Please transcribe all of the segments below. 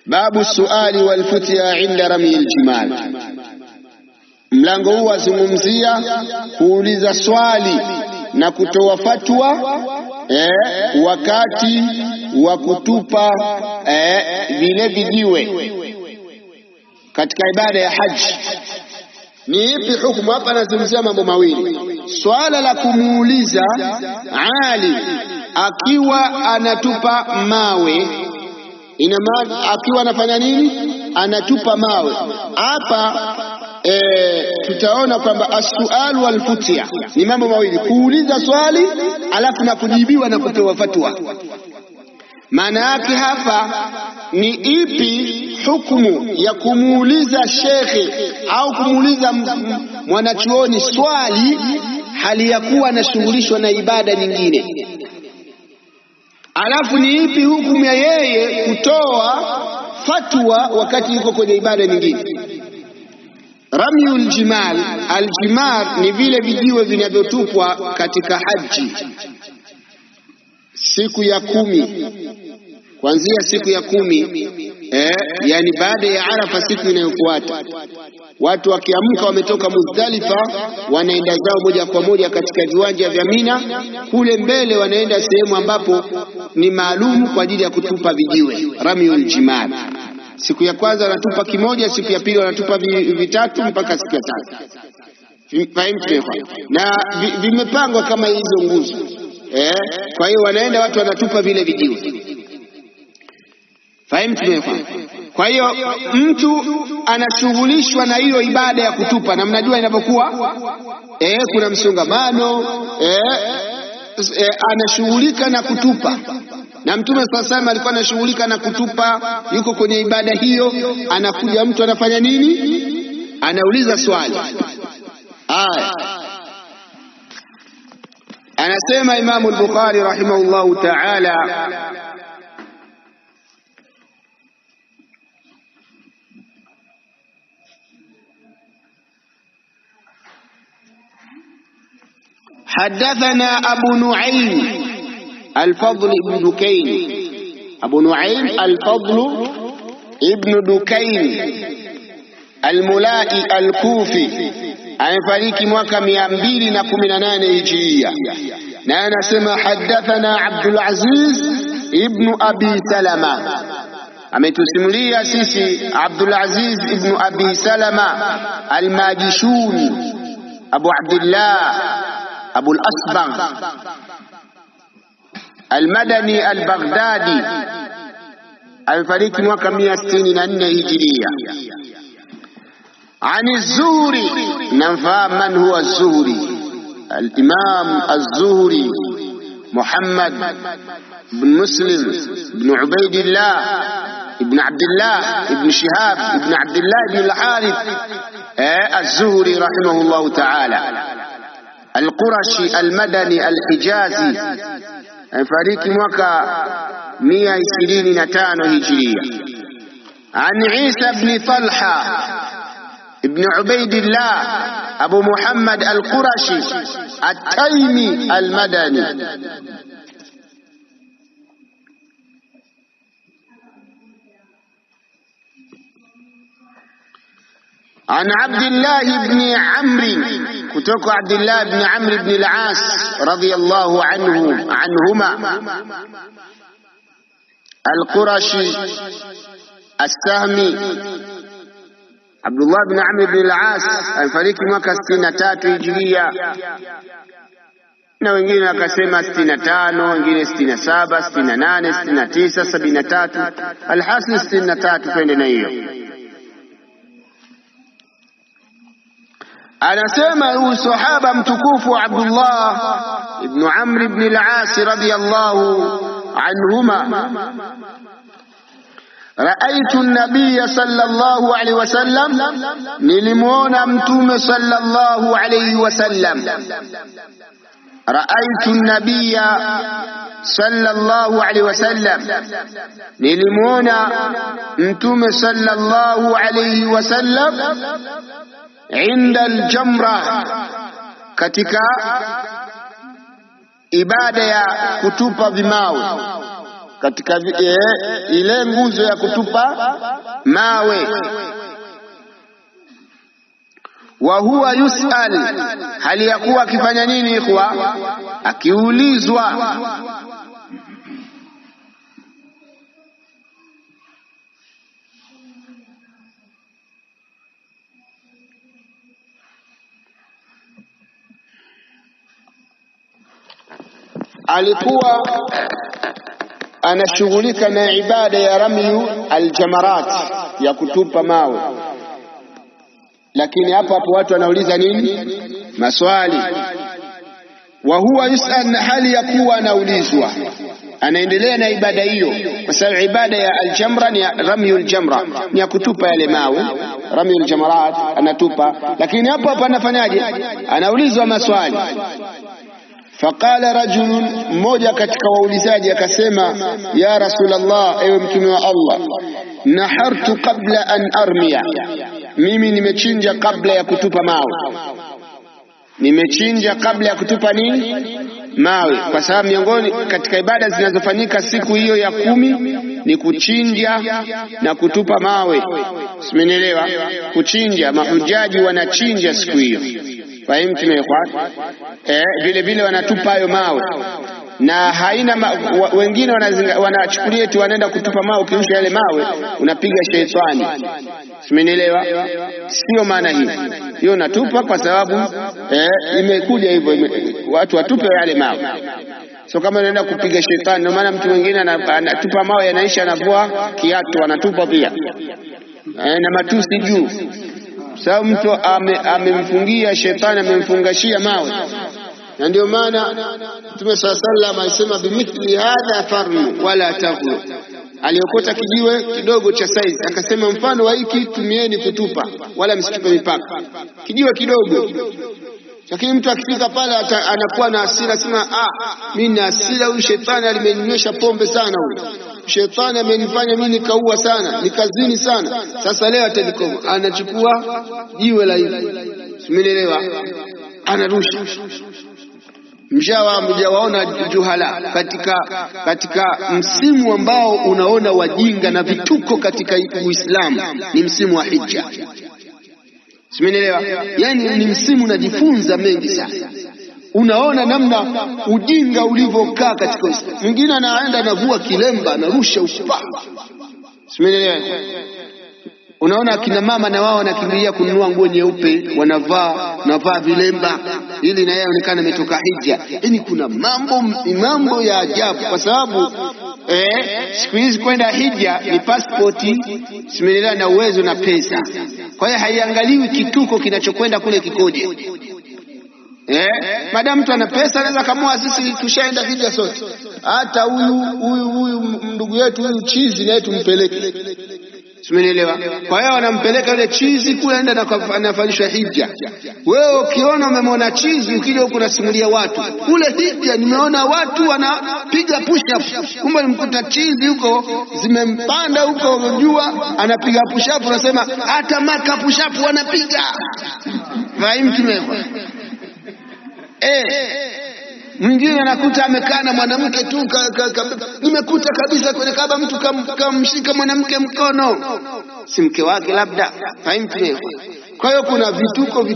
Babu suali wal futya inda rami aljimal. Mlango huu wazungumzia kuuliza swali na kutoa fatwa wakati wa kutupa vile vijiwe katika ibada ya haji. Ni ipi hukumu hapa? Anazungumzia mambo mawili. Swala la kumuuliza ali akiwa anatupa mawe, ina maana akiwa anafanya nini? Anatupa mawe. Hapa tutaona kwamba as-su'al wal futya ni mambo mawili: kuuliza swali alafu na kujibiwa na kupewa fatwa. Maana yake hapa ni ipi hukumu ya kumuuliza shekhe au kumuuliza mwanachuoni swali hali ya kuwa anashughulishwa na ibada nyingine, alafu ni ipi hukumu ya yeye kutoa fatwa wakati yuko kwenye ibada nyingine. Ramyul jimal, aljimar ni vile vijiwe vinavyotupwa katika haji siku ya 10, kuanzia siku ya 10, yani baada ya Arafa, siku inayofuata. Watu wakiamka wametoka Muzdalifa, wanaenda zao moja kwa moja katika viwanja vya Mina. Kule mbele wanaenda sehemu ambapo ni maalum kwa ajili ya kutupa vijiwe, ramyul jimal. Siku ya kwanza wanatupa kimoja, siku ya pili wanatupa vitatu, mpaka siku ya 3. Na vimepangwa kama hizo nguzo. Kwa hiyo wanaenda watu wanatupa vile vijiwe. Kwa hiyo mtu anashughulishwa na hiyo ibada ya kutupa, na mnajua inapokuwa kuna msongamano, anashughulika na kutupa. Na Mtume SAW alikuwa anashughulika na kutupa, yuko kwenye ibada hiyo. Anakuja mtu anafanya nini? Anauliza swali. Anasema Imam al-Bukhari rahimahullahu ta'ala, حدثنا أبو نعيم الفضل ابن دكين. أبو نعيم الفضل ابن دكين الملائي الكوفي amefariki mwaka 218 Hijria. Na anasema hadathana Abdul Aziz ibn Abi Salama, ametusimulia sisi Abdul Aziz ibn Abi Salama al-Majishuni Abu Abdullah Abu al-Asbagh al-Madani al-Baghdadi, amefariki mwaka 164 Hijria. عن الزهري، نفهم من هو الزهري؟ الإمام الزهري محمد بن مسلم بن عبيد الله ابن عبد الله ابن شهاب ابن عبد الله بن الحارث الزهري رحمه الله تعالى، القرشي المدني الحجازي، فريق موكا 125 هجرية. عن عيسى بن طلحة ابن عبيد الله أبو محمد القرشي التيمي المدني. عن عبد الله بن عمرو، كتوك عبد الله بن عمرو بن العاص رضي الله عنهما، القرشي السهمي. Abdullah bin Amr bin al-As alifariki mwaka 63 Hijria, na wengine wakasema 65, wengine 67, 68, 69, 73, alhasil 63, twende na hiyo. Anasema huyu sahaba mtukufu Abdullah ibn Amr ibn al-As radiyallahu anhuma, رأيت النبي صلى الله عليه وسلم، نلمونا متوم صلى الله عليه وسلم. رأيت النبي صلى الله عليه وسلم، نلمونا متوم صلى الله عليه وسلم عند الجمرة، katika ibada ya kutupa vimao. katika ile nguzo ya kutupa mawe. Wa huwa yus'al, hali ya kuwa akifanya nini ikhwa? Akiulizwa. Alikuwa anashughulika na ibada ya ramyu aljamarat, ya kutupa mawe. Lakini hapo hapo watu wanauliza nini? Maswali. Wa huwa yus'al, na hali ya kuwa anaulizwa, anaendelea na ibada hiyo, kwa sababu ibada ya aljamra ni ramyu aljamra, ni ya kutupa yale mawe, ramyu aljamarat anatupa. Lakini hapo hapo anafanyaje? Anaulizwa maswali. Faqala rajulun, mmoja katika waulizaji akasema, ya Rasulullah, ewe mtume wa Allah, nahartu qabla an armiya, mimi nimechinja kabla ya kutupa mawe. Nimechinja kabla ya kutupa nini? Mawe. Kwa sababu miongoni katika ibada zinazofanyika siku hiyo ya 10 ni kuchinja na kutupa mawe. Simenielewa? Kuchinja, mahujaji wanachinja siku hiyo. Fahimu tumekwa? Vile vile wanatupa hayo mawe. Na haina wengine wanachukulia tu wanaenda kutupa mawe, ukirusha yale mawe unapiga sheitani. Simenielewa? Sio maana hii. Hiyo natupa kwa sababu imekuja hivyo, watu watupe yale mawe. So kama unaenda kupiga sheitani, ndio maana mtu mwingine anatupa mawe yanaisha, anavua kiatu anatupa pia. Na matusi juu. Sababu mtu amemfungia shetani, amemfungashia mawe. Na ndio maana Mtume sallallahu alisema, bimithli hadha farnu wala taghlu, aliokota kijiwe kidogo cha size akasema, mfano wa hiki tumieni kutupa, wala msitupe mipaka. Kijiwe kidogo. Lakini mtu akifika pale anakuwa na hasira, sema mimi na hasira, huyu shetani alimeninywesha pombe sana, huyu shetani amenifanya mimi nikaua sana, nikazini sana, sasa leo atanikoma. Anachukua jiwe la hivi, umeelewa, anarusha. Mjawaona juhala katika msimu ambao unaona wajinga na vituko katika Uislamu, ni msimu wa hija. Umeelewa? Yani ni msimu unajifunza mengi sana. Unaona namna ujinga ulivyokaa katika Uislamu. Mwingine anaenda anavua kilemba, anarusha upa. Umeelewa? Unaona akina mama na wao wanakimbilia kununua nguo nyeupe, wanavaa vilemba ili na yeye aonekane ametoka hija. Yaani kuna mambo ya ajabu, kwa sababu siku hizi kwenda hija ni pasipoti, simelelewa na uwezo na pesa. Kwa hiyo haiangaliwi kituko kinachokwenda kule kikoje. Madamu mtu ana pesa anaweza kamua, sisi tushaenda hija sote. Hata huyu ndugu yetu huyu chizi naye tumpeleke. Simenelewa. Kwa hiyo wanampeleka yule chizi kule, aenda na anafanyishwa hija. Wewe ukiona umemwona chizi, ukija huko unasimulia watu, kule hija nimeona watu wanapiga push up, kumbe nimkuta chizi huko zimempanda huko, unajua anapiga push up, unasema hata Maka push up wanapiga. Fahimu tumeko. Mwingine anakuta amekaa na mwanamke tu, nimekuta kabisa kwenye Kaaba mtu kamshika mwanamke mkono, si mke wake labda. Fahimu tumeko. Kwa hiyo kuna vituko.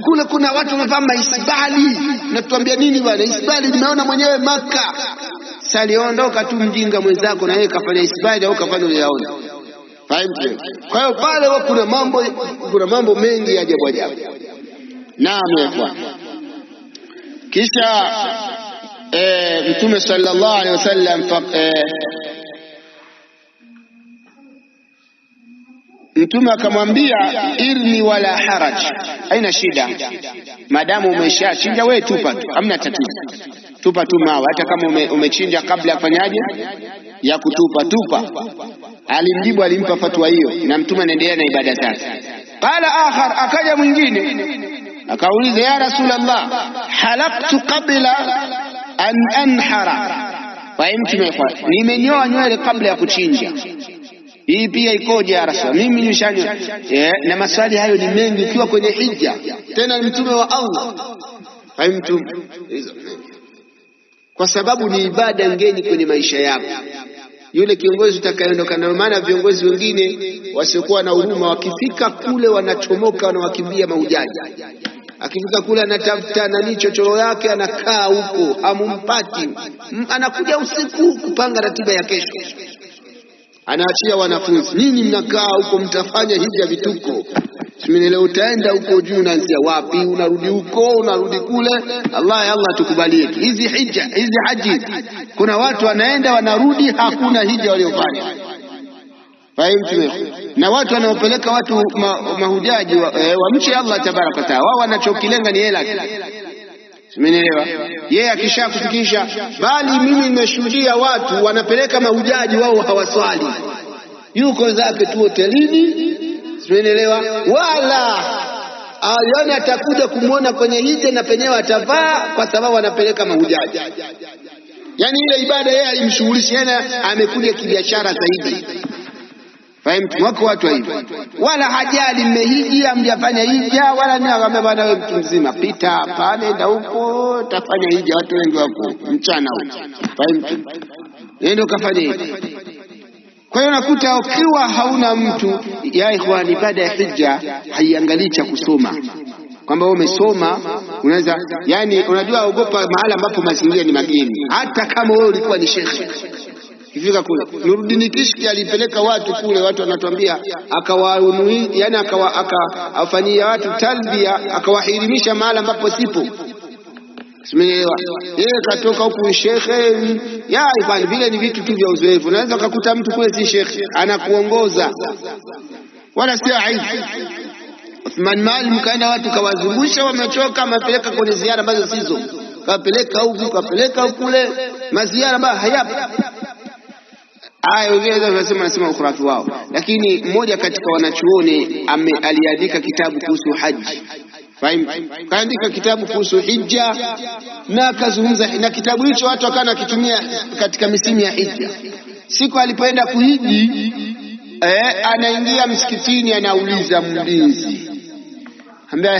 Kule kuna watu wamevaa maisbali. Natuambia nini bwana? Isbali nimeona mwenyewe Maka. Saliondoka tu mjinga mwenzako na yeye kafanya isbali au kafanya uliyaona. Fahimu. Kwa hiyo pale kuna mambo mengi ya ajabu. Naam kwa. Kisha Mtume sallallahu alaihi wasallam Mtume akamwambia, irni wala haraj, haina shida, madamu umeshachinja wewe tupa tu, hamna tatizo, tupa tu mawe, hata kama umechinja kabla ya fanyaje ya kutupa. Alimjibu, alimpa fatwa hiyo, na Mtume anaendelea na ibada zake. Qala akhar, akaja mwingine akauliza, ya Rasulullah, halaqtu qabla an anhara, nimenyoa nywele kabla ya kuchinja, hii pia ikoje ya Rasul? Mimi nishanyoa. Na maswali hayo ni mengi ukiwa kwenye hija, tena ni Mtume wa Allah. Mtume kwa sababu ni ibada ngeni kwenye maisha yako. Yule kiongozi utakayeondoka na maana viongozi wengine wasiokuwa na huruma wakifika kule wanachomoka na wakimbia mahujaji. Akifika kule anatafuta nani chochoro yake, anakaa huko hamumpati, anakuja usiku kupanga ratiba ya kesho. Anaachia wanafunzi, nini mnakaa huko mtafanya hija vituko? Leo utaenda huko juu, unaanzia wapi? Unarudi huko, unarudi kule. Allah tukubalie hizi hija, hizi haji. Kuna watu wanaenda wanarudi, hakuna hija waliofanya. Fahimu? Na watu wanaopeleka watu mahujaji wamche Allah tabaraka taala, wao wanachokilenga ni hela tu. Umeelewa? Yeye akishakufikisha, bali mimi nimeshuhudia watu wanapeleka mahujaji wao hawaswali, yuko zake tu hotelini. Umeelewa? Wala ayoni atakuja kumuona kwenye hija na penyewe atavaa, kwa sababu anapeleka mahujaji. Yani ile ibada yeye alimshughulisha, yana amekuja kibiashara zaidi. Fahimu? Wako watu hivyo, wala hajali mmehiji amjafanya hija, wala ni akamwambia bwana wewe mtu mzima pita hapa nenda huko tafanya hija, watu wengi wako mchana huko. Fahimu? Ndio kafanya hija. Kwa hiyo nakuta ukiwa hauna mtu ya ikhwani, ibada ya hija haiangalii cha kusoma, kwamba wewe umesoma unaweza, yani unajua ogopa mahali ambapo mazingira ni mageni. Hata kama wewe ulikuwa ni shekhi, ifika kule Nuruddin Kishki alipeleka watu kule, watu wanatuambia akawaunui, yani akawafanyia watu talbia, akawahirimisha mahali ambapo sipo. Umeelewa? Yeye katoka huku shekhe ya ifanye vile, ni vitu tu vya uzoefu. Unaweza ukakuta mtu kule si shekhe anakuongoza, wala si aibu. Uthman Mali mkaenda watu kawazungusha, wamechoka, amepeleka kwenye ziara ambazo sizo, kapeleka huku kapeleka kule, maziara ambayo hayapo. Wengine wanasema ukhurafi wao, lakini mmoja katika wanachuoni aliandika kitabu kuhusu haji. Fahimu? Kaandika kitabu kuhusu hija na akazungumza, na kitabu hicho watu wakana kitumia katika misimu ya hija. Siku alipoenda kuhiji, anaingia msikitini, anauliza mlinzi, ambia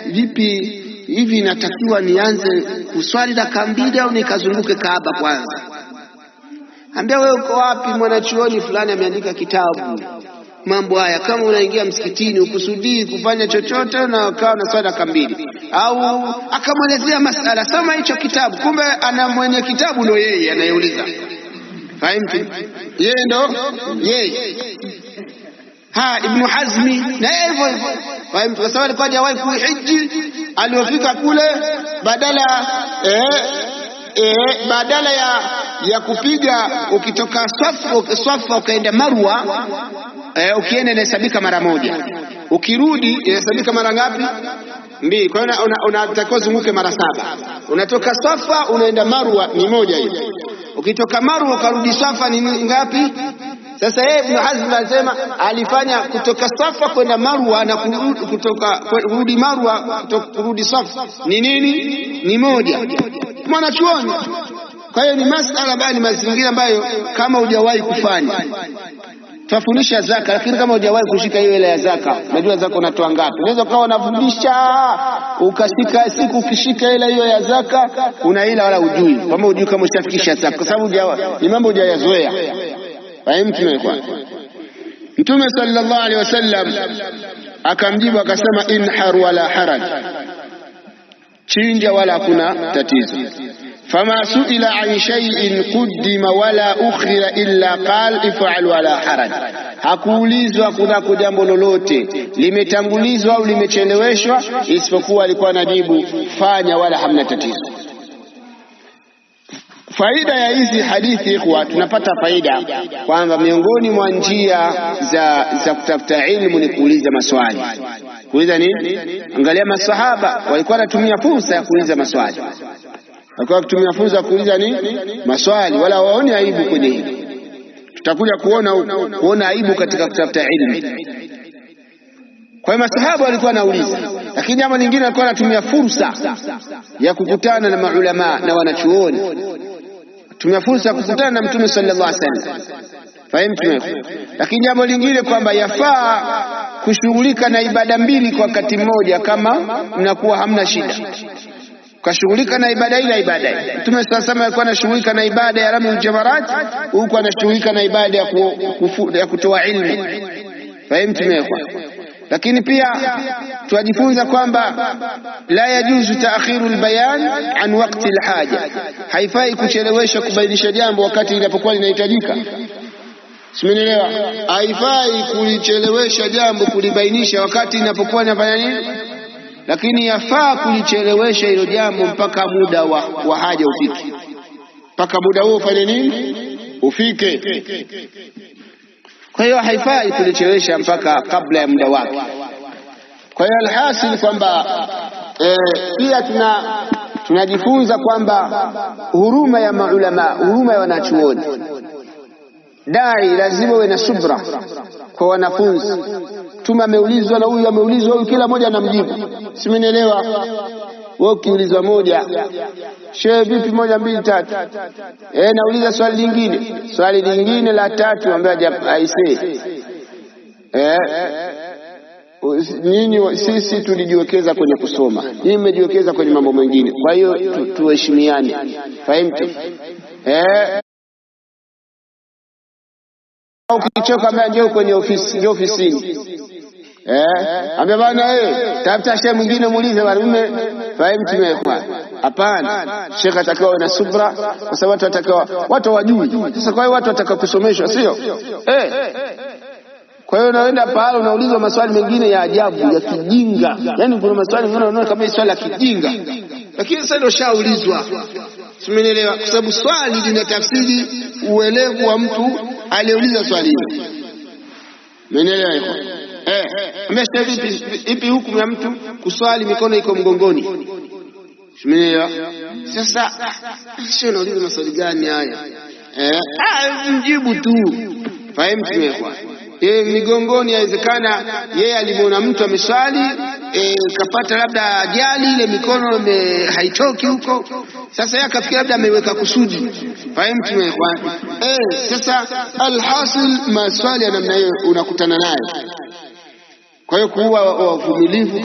vipi hivi, natakiwa nianze kuswali raka mbili au nikazunguke Kaaba kwanza? Ambia wewe uko wapi? Mwanachuoni fulani ameandika kitabu mambo haya, kama unaingia msikitini ukusudii kufanya chochote na ukawa na swala kambili, au akamwelezea masala, soma hicho kitabu. Kumbe ana mwenye kitabu ndo yeye anayeuliza. Fahimu? Yeye ndo yeye. Ibn Hazmi na hivyo hivyo. Fahimu? Kwa sababu alikuwa hajawahi kuhiji, aliyofika kule badala ya kupiga ukitoka Swafa ukaenda Marwa, ukienda inahesabika mara moja, ukirudi inahesabika mara ngapi? Mbili. Kwa hiyo unatakiwa zunguke mara 7. Unatoka Swafa unaenda Marwa ni moja hiyo, ukitoka Marwa ukarudi Swafa ni ngapi? Sasa yeye Ibn Hazm anasema alifanya kutoka Swafa kwenda Marwa na kurudi Marwa kurudi Swafa ni nini? Ni moja. Mwanachuoni. Kwa hiyo ni masala ambayo ni mazingira ambayo kama hujawahi kufanya. Tufundisha zaka, lakini kama hujawahi kushika hiyo ile ya zaka, unajua zaka unatoa ngapi? Unaweza ukawa unafundisha ukashika siku, ukishika ile hiyo ya zaka unaila wala hujui, kama hujui kama ushafikisha zaka, kwa sababu ni mambo hujayazoea. Fahimu? Mtume sallallahu alaihi wasallam akamjibu akasema, inhar wala haraj, chinja wala hakuna tatizo. Fama suila an shay'in quddima wala ukhira illa qal if'al wala haraj, hakuulizwa kunako jambo lolote limetangulizwa au limecheleweshwa, isipokuwa alikuwa anajibu fanya wala hamna tatizo. Faida ya hizi hadithi ikhwa, tunapata faida kwamba miongoni mwa njia za kutafuta ilmu ni kuuliza maswali. Kuuliza nini? Angalia masahaba walikuwa wanatumia fursa ya kuuliza maswali. Walikuwa kutumia fursa ya kuuliza nini? Maswali, wala waone aibu kwenye hili. Tutakuja kuona aibu katika kutafuta ilmu. Kwa hiyo masahaba walikuwa wanauliza, lakini jambo lingine walikuwa wanatumia fursa ya kukutana na maulama na wanachuoni. Tumia fursa ya kukutana na Mtume sallallahu alaihi wasallam. Fahimu? Lakini jambo lingine kwamba yafaa kushughulika na ibada mbili kwa wakati mmoja kama mnakuwa hamna shida. kashughulika na ibada ile ibada. Mtume SAW alikuwa anashughulika na ibada ya ramyul jamarat, huko anashughulika na ibada ya kutoa ilmu. Fahimu? Lakini pia tunajifunza kwamba la yajuzu ta'khiru albayan an waqti alhaja, haifai kuchelewesha kubainisha jambo wakati linapokuwa linahitajika. Simenielewa? Haifai kulichelewesha jambo kulibainisha wakati linapokuwa linafanya nini, lakini yafaa kulichelewesha hilo jambo mpaka muda wa haja ufike, mpaka muda huo ufanye nini, ufike. Kwa hiyo haifai kulichelewesha mpaka kabla ya muda wake. Kwa hiyo alhasil kwamba pia tunajifunza kwamba huruma ya maulama, huruma ya wanachuoni. Dai lazima uwe na subra kwa wanafunzi. Mtume ameulizwa na huyu ameulizwa, huyu kila mmoja anamjibu. Simenielewa? Wewe ukiulizwa moja, shehe vipi, 1 2 3, nauliza swali lingine la tatu ambaye aisee. Nyinyi sisi tulijiwekeza kwenye kusoma, nyinyi mmejiwekeza kwenye mambo mengine. Kwa hiyo tuheshimiane. Fahimu? Ukichoka mbona njoo kwenye ofisi, njoo ofisini. Ambia bana tafuta shehe mwingine muulize bana mimi. Fahimu tumekwa? Hapana, shehe atakiwa na subra kwa sababu watu watakiwa watu wajui. Sasa kwa hiyo watu wataka kusomeshwa, sio? Kwa hiyo unaenda pale unaulizwa maswali mengine ya ajabu ya kijinga. Yaani kuna maswali mengine unaona kama swali la kijinga, lakini sasa ndio shaulizwa. Simenielewa? Kwa sababu swali lina tafsiri uelevu wa mtu aliyeuliza swali hilo. Umeelewa hiyo? Ipi hukumu ya mtu kuswali mikono iko mgongoni? Umeelewa? Sasa sio nauliza maswali gani haya? Mjibu tu. Fahimu tumekwa? Migongoni yawezekana yeye alimuona mtu ameswali kapata labda ajali, ile mikono haitoki huko. Sasa yeye akafikia labda ameweka kusudi. Fahimu tumekwa? Sasa alhasil maswali ya namna hiyo unakutana naye. Kwa hiyo kuwa wavumilivu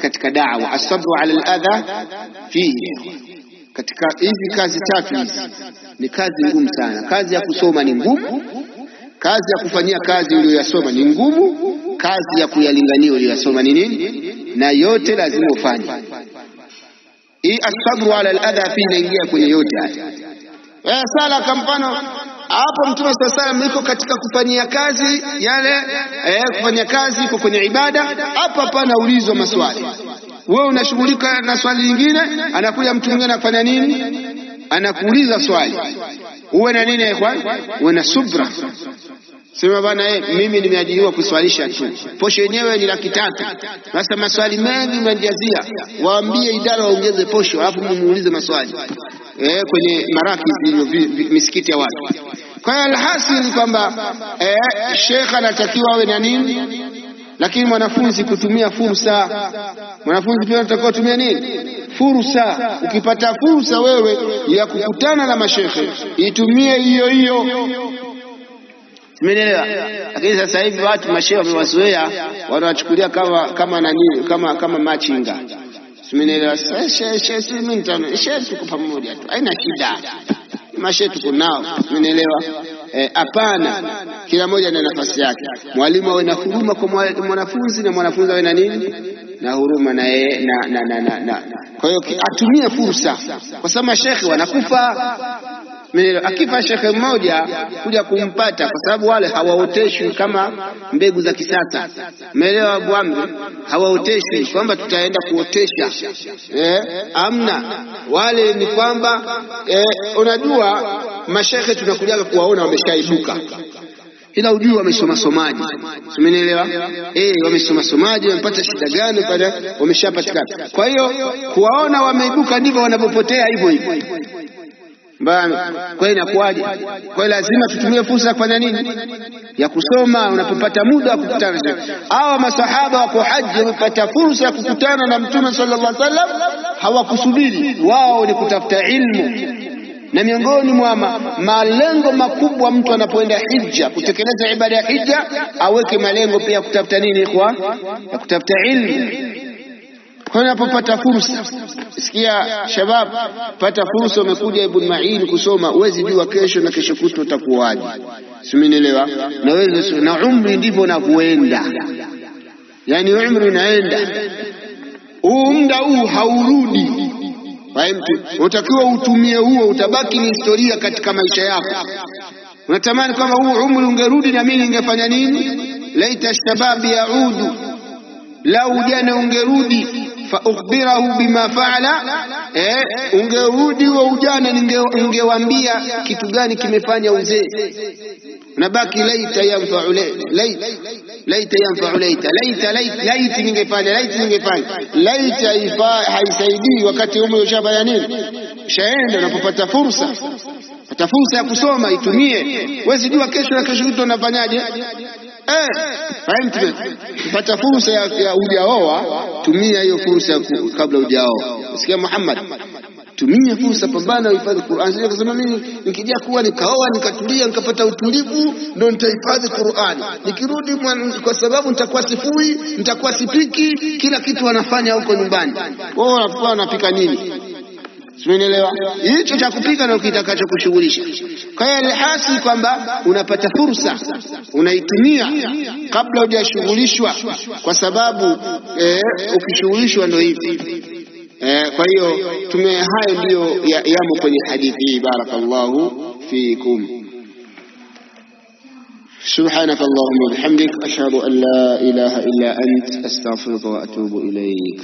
katika da'wa, asabru ala aladha fihi. Katika hizi kazi tatu hizi ni kazi ngumu sana. Kazi ya kusoma ni ngumu, kazi ya kufanyia kazi uliyosoma ni ngumu, kazi ya kuyalingania uliyosoma ni nini, na yote lazima ufanye. Hii asabru ala aladha fihi inaingia kwenye yote haya. Sala kwa mfano hapo Mtume SAW yuko katika kufanyia kazi yale, kufanya kazi iko kwenye ibada. Hapa anaulizwa maswali, wewe unashughulika na swali lingine, anakuja mtu mwingine anafanya nini, anakuuliza swali. Uwe na nini ikhwan? Uwe na subra. Sema bana mimi nimeajiriwa kuswalisha tu, posho yenyewe ni 300. Sasa maswali mengi mnajazia, waambie idara waongeze posho alafu muulize maswali kwenye marakizi misikiti ya watu. Kwa hiyo alhasil kwamba sheikh anatakiwa awe na nini, lakini mwanafunzi kutumia fursa. Mwanafunzi pia anatakiwa kutumia nini? Fursa. Ukipata fursa wewe ya kukutana na mashekhe, itumie hiyo. Umeelewa? Lakini sasa hivi watu mashehe wamewazoea, wanawachukulia kama nani, kama machinga. Umeelewa? Shehe mimi nitano, shehe tuko pamoja tu, haina shida. Mashehe tuko nao. Umeelewa? Hapana, kila mmoja na nafasi yake. Mwalimu awe na huruma kwa mwanafunzi na mwanafunzi awe na nini, na huruma na yeye na. Kwa hiyo atumie fursa, kwa sababu mashekhe wanakufa. Akifa shekhe mmoja kuja kumpata, kwa sababu wale hawaoteshwi kama mbegu za kisasa. Umeelewa Abu Amri? Hawaoteshwi kwamba tutaenda kuotesha. Amna, wale ni kwamba unajua mashekhe tunakujaga kuwaona wameshaibuka, ila ujui wamesoma somaji. Umeelewa? Wamesoma somaji, wamepata shida gani pale, wameshapatikana. Kwa hiyo kuwaona wameibuka ndivyo wanapopotea hivyo. Bana, kwa hiyo inakuaje? Kwa hiyo lazima tutumie fursa kufanya nini? Ya kusoma. Unapopata muda wa kukutana hawa masahaba wako haji, wamepata fursa ya kukutana na Mtume sallallahu alaihi wasallam, hawakusubiri, wao ni kutafuta ilmu. Na miongoni mwa malengo makubwa mtu anapoenda hija, kutekeleza ibada ya hija, aweke malengo pia kutafuta nini ya kutafuta ilmu. Kwa unapopata fursa, sikia shabab, pata fursa, umekuja Ibn Ma'in kusoma, uwezi jua kesho na kesho kutwa utakuwaje. Simenielewa? Na wewe na umri ndivyo unavyoenda. Yani umri unaenda. Muda huu haurudi. Fahamtu? Utakiwa utumie huo, utabaki ni historia katika maisha yako. Unatamani kama huu umri ungerudi na mimi ningefanya nini? Laita shababi yaudu, lau ujana ungerudi, fa ukhbirahu bima faala, ungerudi wa ujana ningewaambia kitu gani kimefanya uzee. Unabaki laita yanfa'u laita yanfa'u laita ningefanya laita haisaidii wakati umri ushabaya nini, shaenda. Unapopata fursa, pata fursa ya kusoma, itumie. Wewe jua kesho na kesho kutwa unafanyaje. Fahamtu? Pata fursa ya hujaoa, tumia hiyo fursa kabla hujaoa. Sikia Muhammad, tumia fursa, pambana uhifadhi Qur'an. Sio kusema mimi nikija kuwa nikaoa nikatulia nikapata utulivu ndio nitahifadhi Qur'an, nikirudi kwa sababu nitakuwa sifui, nitakuwa sipiki, kila kitu wanafanya huko nyumbani. Wao wanapika nini? Simenielewa? Hicho cha kupika na kitakacho kushughulisha. Kwa hiyo alhasi kwamba unapata fursa, unaitumia kabla hujashughulishwa, kwa sababu ukishughulishwa ndio hivi. Kwa hiyo hayo ndio yamo kwenye hadithi hii. Barakallahu fikum. Subhanaka Allahumma bihamdik ashhadu an la ilaha illa ant astaghfiruka wa atubu ilayk.